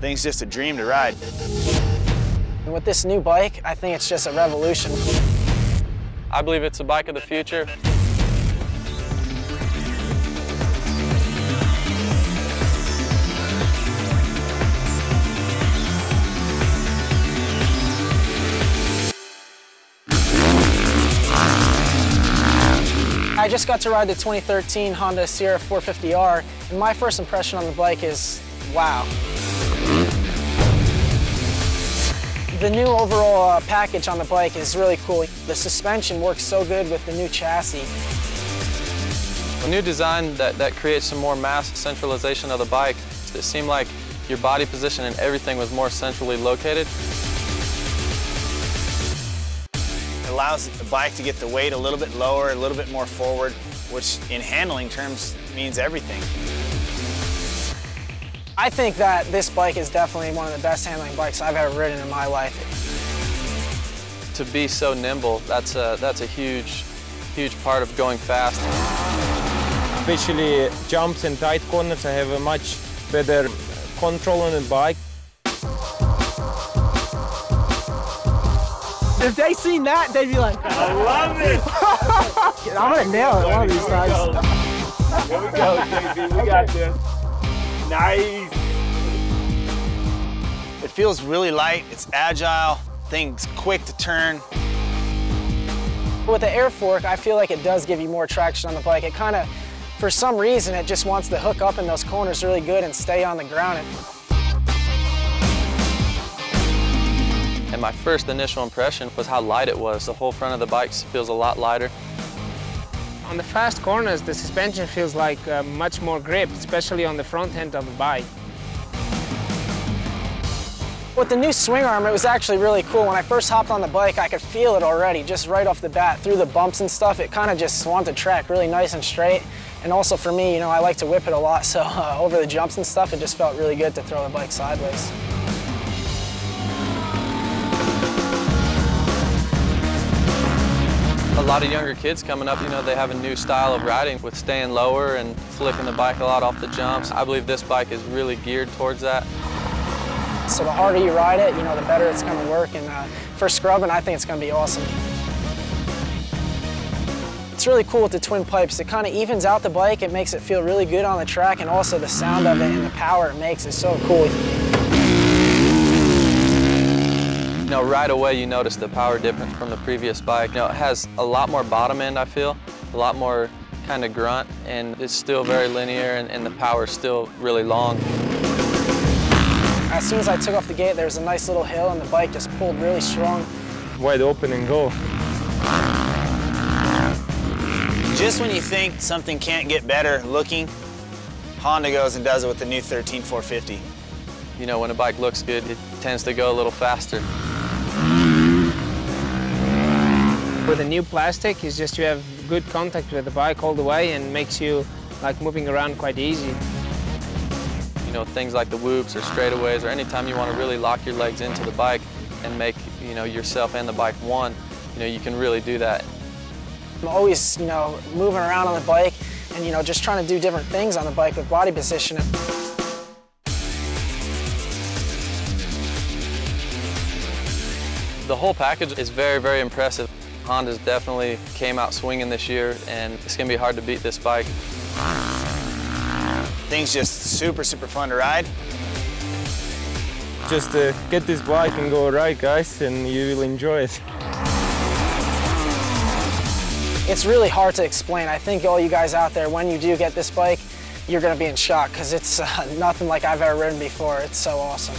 Thing's just a dream to ride. And with this new bike, I think it's just a revolution. I believe it's a bike of the future. I just got to ride the 2013 Honda Sierra 450R, and my first impression on the bike is, wow. The new overall package on the bike is really cool. The suspension works so good with the new chassis. A new design that creates some more mass centralization of the bike. It seemed like your body position and everything was more centrally located. It allows the bike to get the weight a little bit lower, a little bit more forward, which in handling terms means everything. I think that this bike is definitely one of the best handling bikes I've ever ridden in my life. To be so nimble, that's a huge part of going fast. Especially jumps and tight corners, I have a much better control on the bike. If they seen that, they'd be like, I love it! I'm gonna nail it one of these times. Here we go, JB, we got this. Nice! It feels really light, it's agile, things quick to turn. With the air fork, I feel like it does give you more traction on the bike. It kind of, for some reason, it just wants to hook up in those corners really good and stay on the ground. And my first initial impression was how light it was. The whole front of the bike feels a lot lighter. On the fast corners, the suspension feels like much more grip, especially on the front end of the bike. With the new swing arm, it was actually really cool. When I first hopped on the bike, I could feel it already, just right off the bat. Through the bumps and stuff, it kind of just wanted to track really nice and straight. And also for me, you know, I like to whip it a lot, so over the jumps and stuff, it just felt really good to throw the bike sideways. A lot of younger kids coming up, you know, they have a new style of riding with staying lower and flicking the bike a lot off the jumps. I believe this bike is really geared towards that. So the harder you ride it, you know, the better it's going to work. And for scrubbing, I think it's going to be awesome. It's really cool with the twin pipes. It kind of evens out the bike. It makes it feel really good on the track, and also the sound of it and the power it makes is so cool. You know, right away you notice the power difference from the previous bike. You know, it has a lot more bottom end, I feel, a lot more kind of grunt, and it's still very linear, and the power is still really long. As soon as I took off the gate, there was a nice little hill, and the bike just pulled really strong. Wide open and go. Just when you think something can't get better looking, Honda goes and does it with the new 13 450. You know, when a bike looks good, it tends to go a little faster. With the new plastic, it's just you have good contact with the bike all the way and makes you like moving around quite easy. You know, things like the whoops or straightaways, or anytime you want to really lock your legs into the bike and make, you know, yourself and the bike one, you know, you can really do that. I'm always, you know, moving around on the bike and, you know, just trying to do different things on the bike with body positioning. The whole package is very, very impressive. Honda's definitely came out swinging this year, and it's going to be hard to beat this bike. Thing's just super, super fun to ride. Just get this bike and go ride, guys, and you will enjoy it. It's really hard to explain. I think all you guys out there, when you do get this bike, you're going to be in shock because it's nothing like I've ever ridden before. It's so awesome.